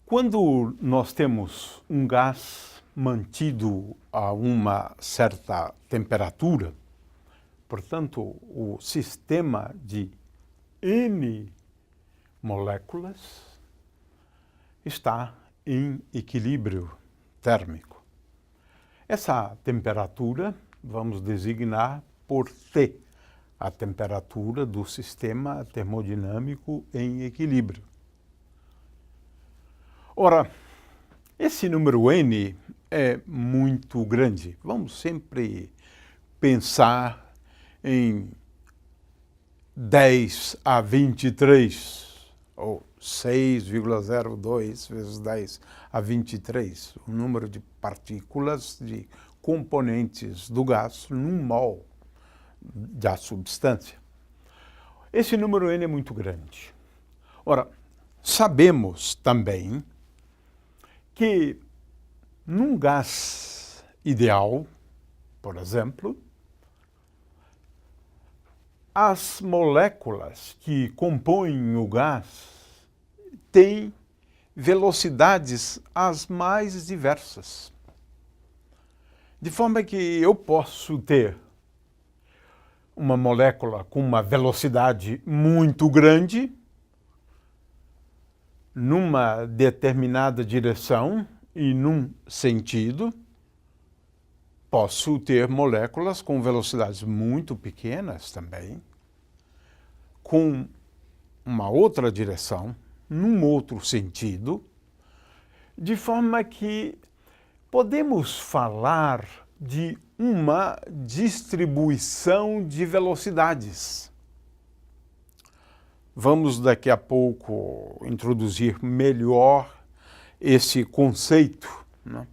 Quando nós temos um gás mantido a uma certa temperatura, portanto, o sistema de N moléculas está em equilíbrio térmico. Essa temperatura vamos designar por T, a temperatura do sistema termodinâmico em equilíbrio. Ora, esse número N é muito grande. Vamos sempre pensar em 10 a 23, ou 6,02 vezes 10 a 23, o número de partículas, de componentes do gás num mol da substância. Esse número N é muito grande. Ora, sabemos também que num gás ideal, por exemplo, as moléculas que compõem o gás têm velocidades as mais diversas. De forma que eu posso ter uma molécula com uma velocidade muito grande numa determinada direção e num sentido. Posso ter moléculas com velocidades muito pequenas também, com uma outra direção, num outro sentido, de forma que podemos falar de uma distribuição de velocidades. Vamos daqui a pouco introduzir melhor esse conceito, né?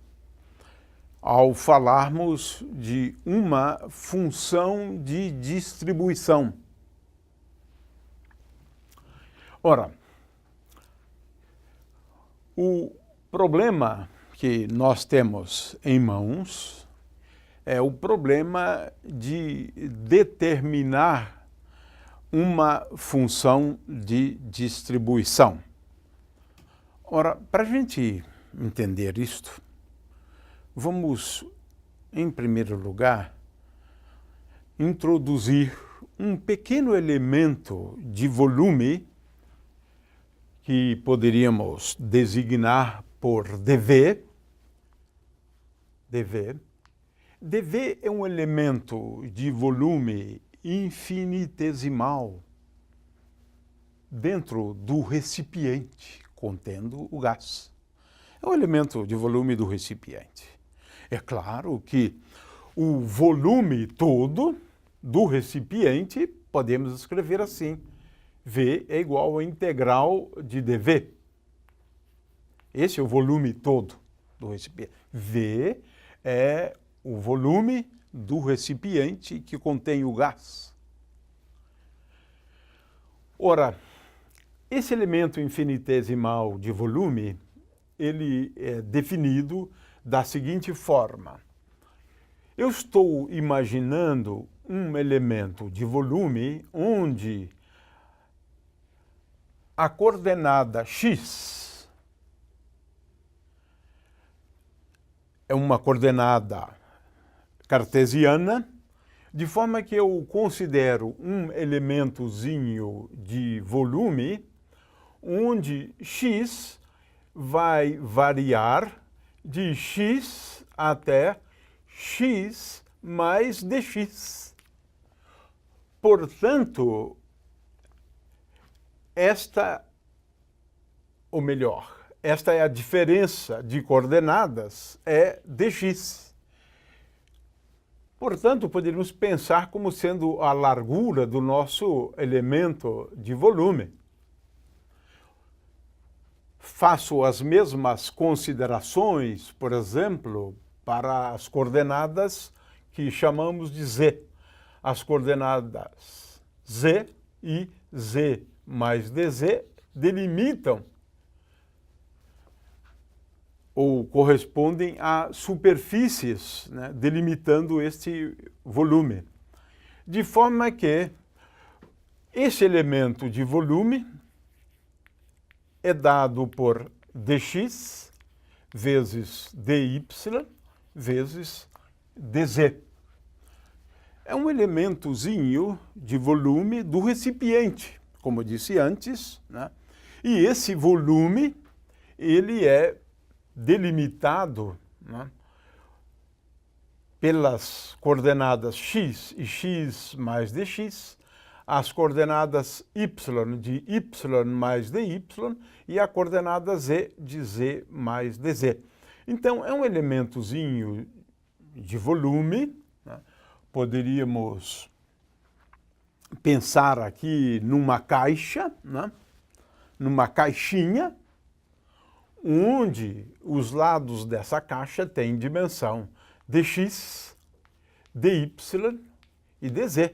Ao falarmos de uma função de distribuição. Ora, o problema que nós temos em mãos é o problema de determinar uma função de distribuição. Ora, para a gente entender isto, vamos, em primeiro lugar, introduzir um pequeno elemento de volume que poderíamos designar por dV. dV é um elemento de volume infinitesimal dentro do recipiente contendo o gás. É o elemento de volume do recipiente. É claro que o volume todo do recipiente podemos escrever assim: V é igual à integral de dV. Esse é o volume todo do recipiente. V é o volume do recipiente que contém o gás. Ora, esse elemento infinitesimal de volume, ele é definido da seguinte forma. Eu estou imaginando um elemento de volume onde a coordenada x é uma coordenada cartesiana, de forma que eu considero um elementozinho de volume onde x vai variar de x até x mais dx. Portanto, esta é a diferença de coordenadas, é dx. Portanto, poderíamos pensar como sendo a largura do nosso elemento de volume. Faço as mesmas considerações, por exemplo, para as coordenadas que chamamos de z. As coordenadas z e z mais dz delimitam ou correspondem a superfícies, né, delimitando este volume. De forma que esse elemento de volume é dado por dx vezes dy vezes dz. É um elementozinho de volume do recipiente, como eu disse antes, né? E esse volume, ele é delimitado, né, pelas coordenadas x e x mais dx, as coordenadas y de y mais dy e a coordenada z de z mais dz. Então, é um elementozinho de volume, né? Poderíamos pensar aqui numa caixa, né? Numa caixinha, onde os lados dessa caixa têm dimensão dx, dy e dz.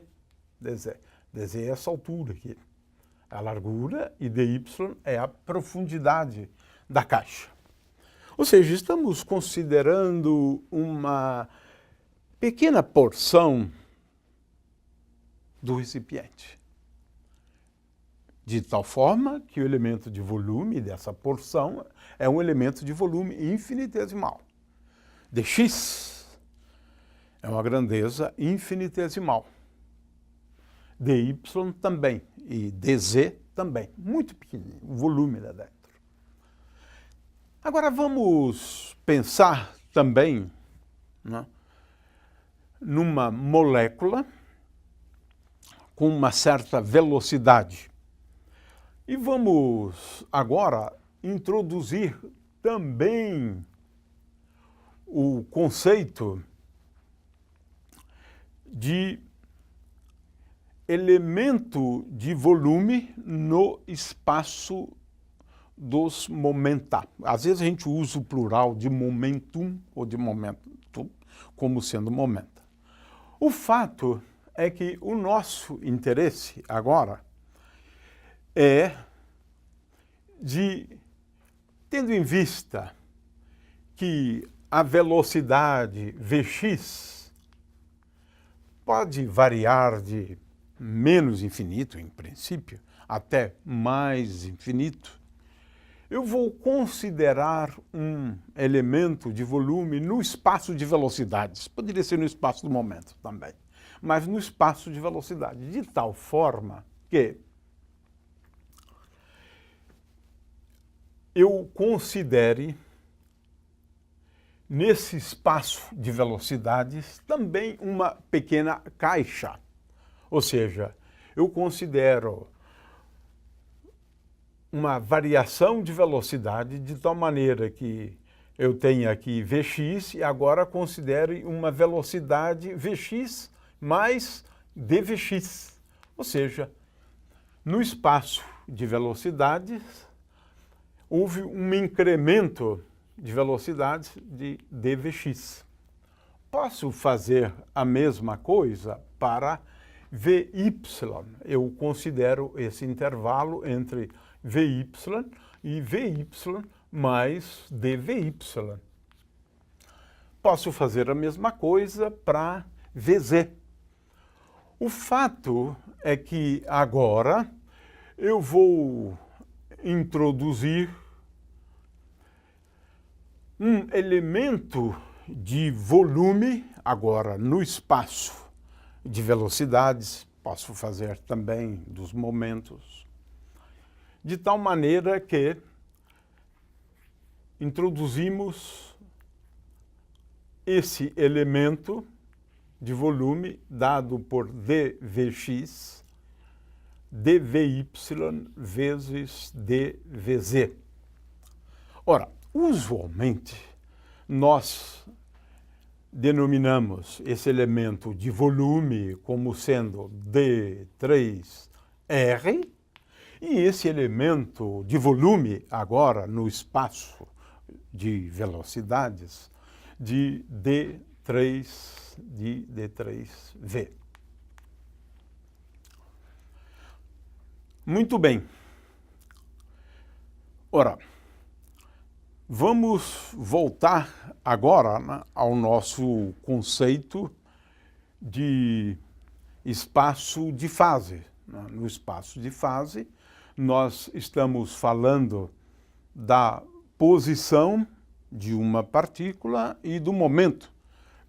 dz é essa altura aqui, a largura, e dy é a profundidade da caixa. Ou seja, estamos considerando uma pequena porção do recipiente, de tal forma que o elemento de volume dessa porção é um elemento de volume infinitesimal. dx é uma grandeza infinitesimal. dy também e dz também, muito pequenininho, o volume lá dentro. Agora vamos pensar também, né, numa molécula com uma certa velocidade. E vamos agora introduzir também o conceito de elemento de volume no espaço dos momenta. Às vezes a gente usa o plural de momentum ou de momentum como sendo momenta. O fato é que o nosso interesse agora é de, tendo em vista que a velocidade Vx pode variar de menos infinito, em princípio, até mais infinito, eu vou considerar um elemento de volume no espaço de velocidades. Poderia ser no espaço do momento também, mas no espaço de velocidade, de tal forma que eu considere nesse espaço de velocidades também uma pequena caixa. Ou seja, eu considero uma variação de velocidade de tal maneira que eu tenho aqui Vx e agora considere uma velocidade Vx mais dVx. Ou seja, no espaço de velocidades houve um incremento de velocidade de dVx. Posso fazer a mesma coisa para Vy. Eu considero esse intervalo entre Vy e Vy mais dVy. Posso fazer a mesma coisa para Vz. O fato é que agora eu vou introduzir um elemento de volume agora no espaço de velocidades, posso fazer também dos momentos, de tal maneira que introduzimos esse elemento de volume dado por dVx, dVy vezes dVz. Ora, usualmente, nós denominamos esse elemento de volume como sendo d3r, e esse elemento de volume, agora no espaço de velocidades, de d3v. Muito bem. Ora, vamos voltar agora, né, ao nosso conceito de espaço de fase. No espaço de fase, nós estamos falando da posição de uma partícula e do momento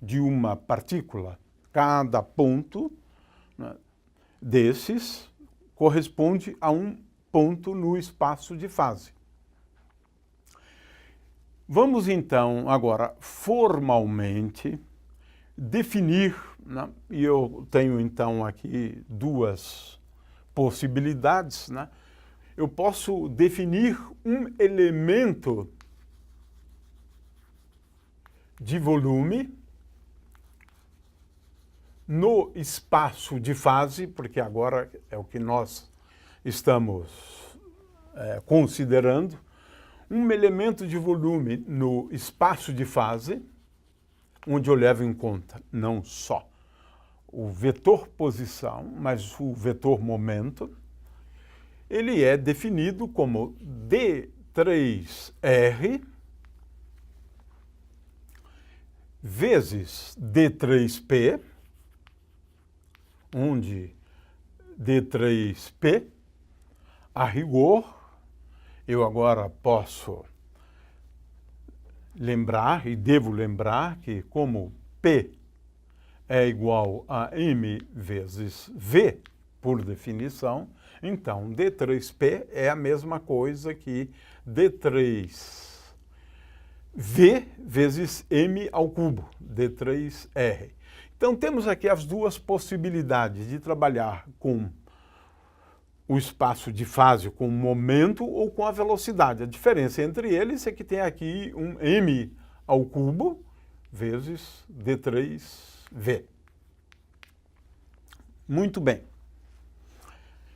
de uma partícula. Cada ponto, né, desses corresponde a um ponto no espaço de fase. Vamos então agora formalmente definir, né, e eu tenho então aqui duas possibilidades, né? Eu posso definir um elemento de volume no espaço de fase, porque agora é o que nós estamos considerando, um elemento de volume no espaço de fase, onde eu levo em conta não só o vetor posição, mas o vetor momento. Ele é definido como D3R vezes D3P, onde D3P, a rigor, eu agora posso lembrar, e devo lembrar, que como P é igual a M vezes V, por definição, então D3P é a mesma coisa que D3V vezes M ao cubo, D3R. Então temos aqui as duas possibilidades de trabalhar com o espaço de fase, com o momento ou com a velocidade. A diferença entre eles é que tem aqui um M ao cubo vezes D3V. Muito bem.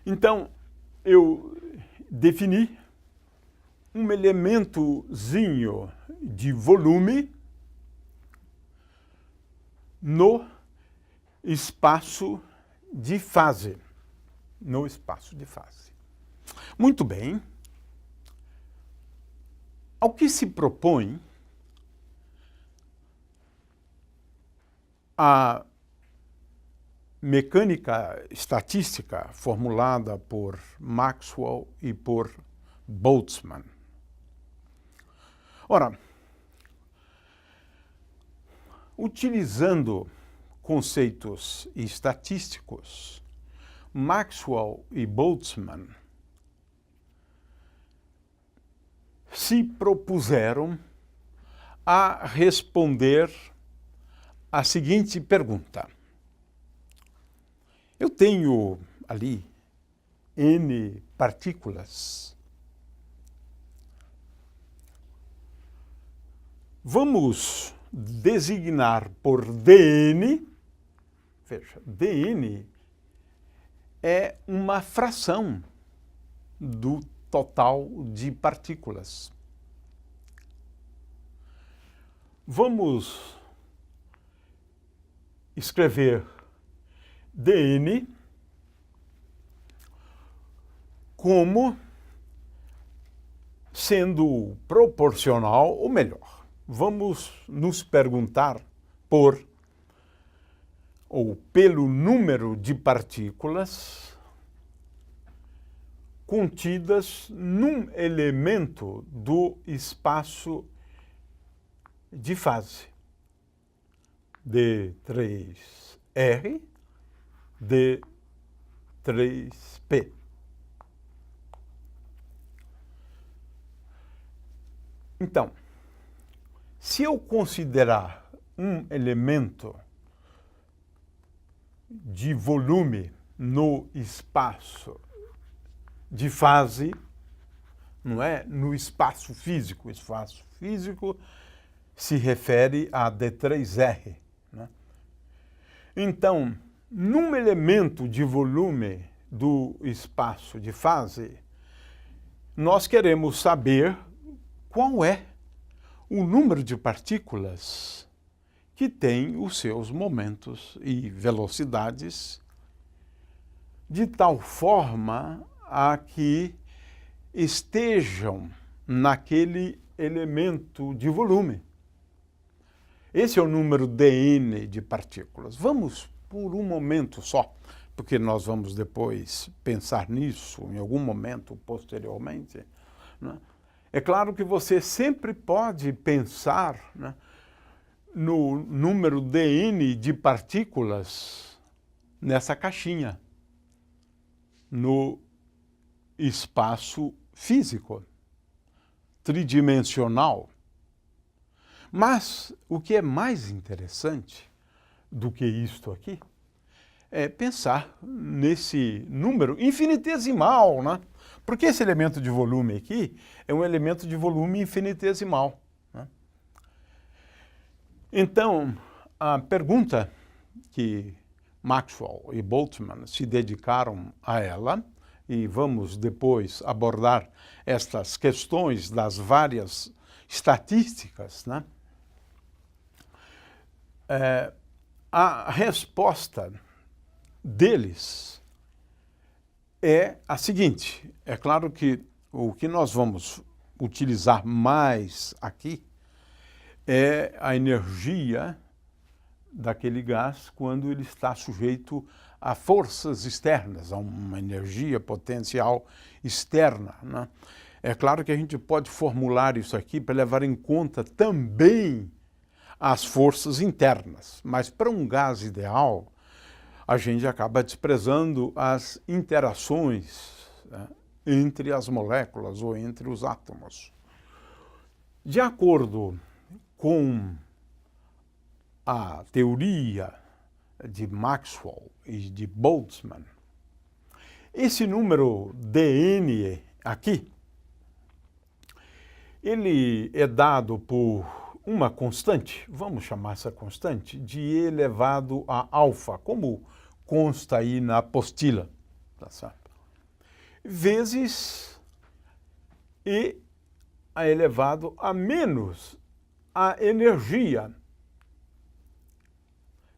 Então, eu defini um elementozinho de volume no espaço de fase. No espaço de fase. Muito bem. Ao que se propõe a mecânica estatística formulada por Maxwell e por Boltzmann. Ora, utilizando conceitos estatísticos, Maxwell e Boltzmann se propuseram a responder a seguinte pergunta. Eu tenho ali N partículas. Vamos designar por dN, veja, dN é uma fração do total de partículas. Vamos escrever dN como sendo proporcional, ou melhor, vamos nos perguntar pelo número de partículas contidas num elemento do espaço de fase. D3R, D3P. Então, se eu considerar um elemento de volume no espaço de fase, não é no espaço físico. O espaço físico se refere a D3R. Né? Então, num elemento de volume do espaço de fase, nós queremos saber qual é o número de partículas que tem os seus momentos e velocidades de tal forma a que estejam naquele elemento de volume. Esse é o número dN de partículas. Vamos por um momento só, porque nós vamos depois pensar nisso em algum momento posteriormente, né? É claro que você sempre pode pensar, né, no número dn de partículas nessa caixinha, no espaço físico, tridimensional. Mas o que é mais interessante do que isto aqui é pensar nesse número infinitesimal, né? Porque esse elemento de volume aqui é um elemento de volume infinitesimal, né? Então, a pergunta que Maxwell e Boltzmann se dedicaram a ela, e vamos depois abordar estas questões das várias estatísticas, né? A resposta deles é a seguinte: é claro que o que nós vamos utilizar mais aqui é a energia daquele gás quando ele está sujeito a forças externas, a uma energia potencial externa, né? É claro que a gente pode formular isso aqui para levar em conta também as forças internas, mas para um gás ideal, a gente acaba desprezando as interações, né, entre as moléculas ou entre os átomos. De acordo com a teoria de Maxwell e de Boltzmann, esse número dn aqui, ele é dado por uma constante, vamos chamar essa constante, de E elevado a alfa, como consta aí na apostila, tá certo? Vezes E elevado a menos a energia,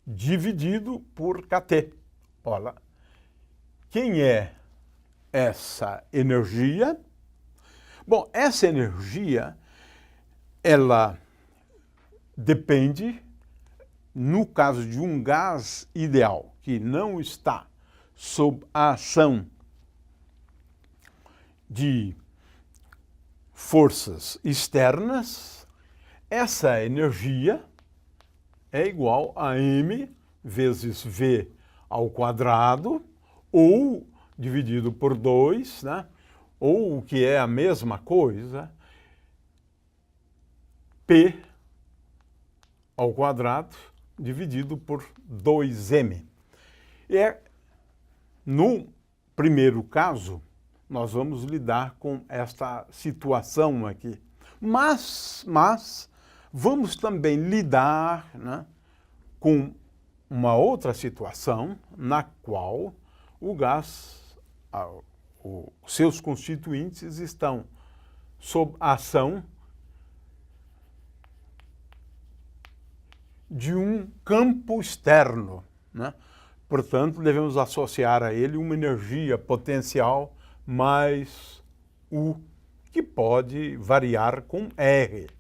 dividido por kT. Olha, quem é essa energia? Bom, essa energia, ela depende, no caso de um gás ideal, que não está sob a ação de forças externas, essa energia é igual a m vezes v ao quadrado, ou dividido por 2, né? Ou o que é a mesma coisa, p ao quadrado dividido por 2m. No primeiro caso, nós vamos lidar com esta situação aqui. Mas vamos também lidar, né, com uma outra situação na qual o gás, os seus constituintes estão sob a ação de um campo externo, né? Portanto, devemos associar a ele uma energia potencial mais U, que pode variar com R.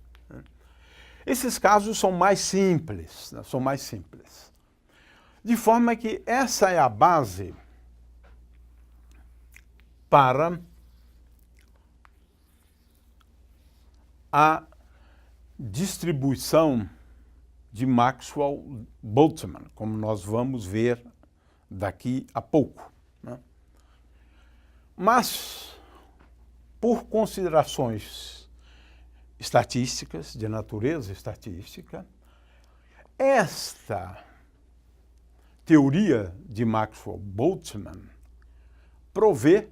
Esses casos são mais simples, né? São mais simples. De forma que essa é a base para a distribuição de Maxwell-Boltzmann, como nós vamos ver daqui a pouco, né? Mas, por considerações estatísticas, de natureza estatística, esta teoria de Maxwell-Boltzmann provê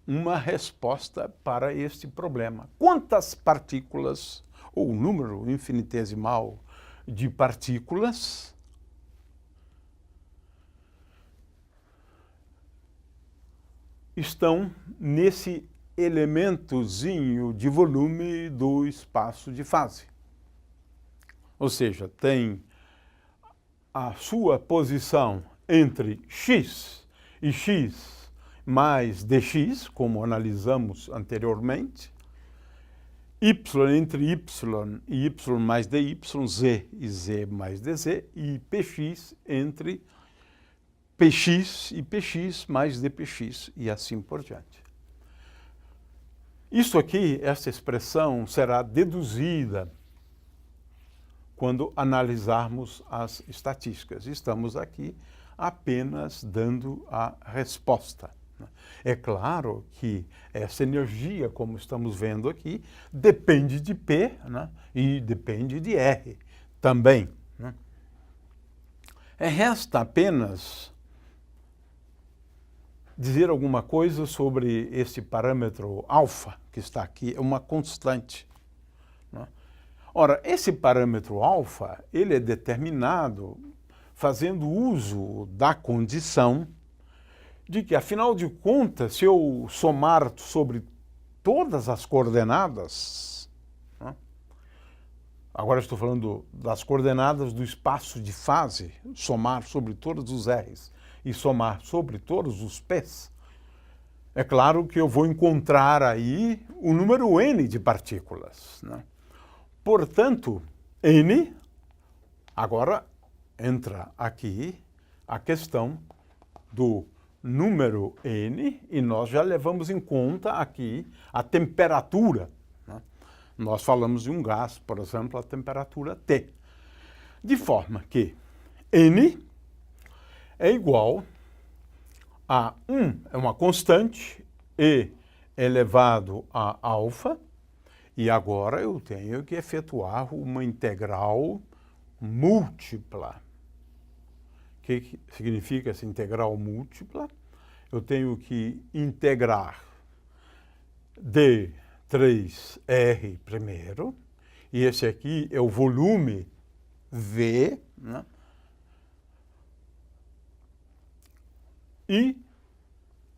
uma resposta para este problema. Quantas partículas, ou número infinitesimal de partículas, estão nesse elementozinho de volume do espaço de fase? Ou seja, tem a sua posição entre x e x mais dx, como analisamos anteriormente, y entre y e y mais dy, z e z mais dz, e px entre px e px mais dpx, e assim por diante. Isso aqui, essa expressão, será deduzida quando analisarmos as estatísticas. Estamos aqui apenas dando a resposta. É claro que essa energia, como estamos vendo aqui, depende de P, né? E depende de R também. Né? Resta apenas dizer alguma coisa sobre esse parâmetro alfa, que está aqui, é uma constante. Né? Ora, esse parâmetro alfa, ele é determinado fazendo uso da condição de que, afinal de contas, se eu somar sobre todas as coordenadas, né? Agora estou falando das coordenadas do espaço de fase, somar sobre todos os R's e somar sobre todos os P's, é claro que eu vou encontrar aí o número N de partículas. Né? Portanto, N, agora entra aqui a questão do número N, e nós já levamos em conta aqui a temperatura. Né? Nós falamos de um gás, por exemplo, a temperatura T. De forma que N é igual a 1, é uma constante, E elevado a alfa, e agora eu tenho que efetuar uma integral múltipla. O que significa essa integral múltipla? Eu tenho que integrar D3R primeiro, e esse aqui é o volume V, né? E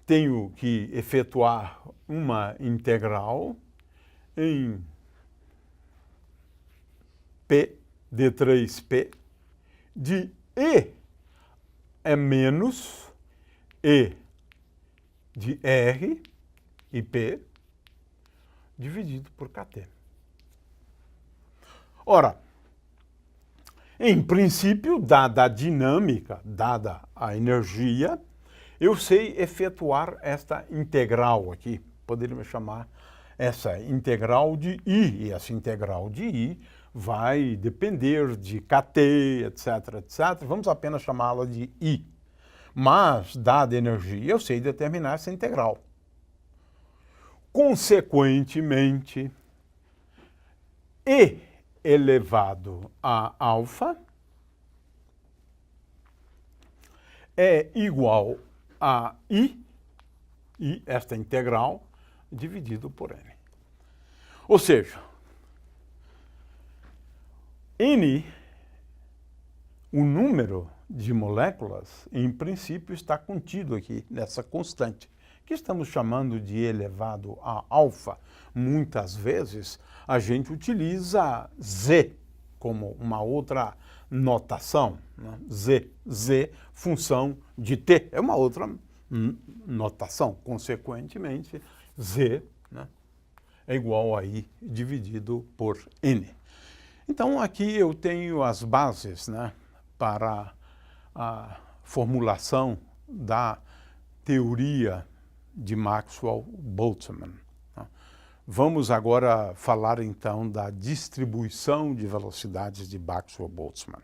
tenho que efetuar uma integral em P, D3P, de E é menos E de R e P, dividido por KT. Ora, em princípio, dada a dinâmica, dada a energia, eu sei efetuar esta integral aqui. Poderíamos chamar essa integral de I, e essa integral de I vai depender de KT, etc, etc. Vamos apenas chamá-la de I. Mas, dada a energia, eu sei determinar essa integral. Consequentemente, E elevado a alfa é igual a I, esta integral, dividido por N. Ou seja, N, o número de moléculas, em princípio, está contido aqui nessa constante, que estamos chamando de elevado a alfa. Muitas vezes a gente utiliza Z como uma outra notação, né? Z, função de T, é uma outra notação. Consequentemente, Z, né, é igual a I dividido por N. Então, aqui eu tenho as bases, né, para a formulação da teoria de Maxwell-Boltzmann. Vamos agora falar, então, da distribuição de velocidades de Maxwell-Boltzmann.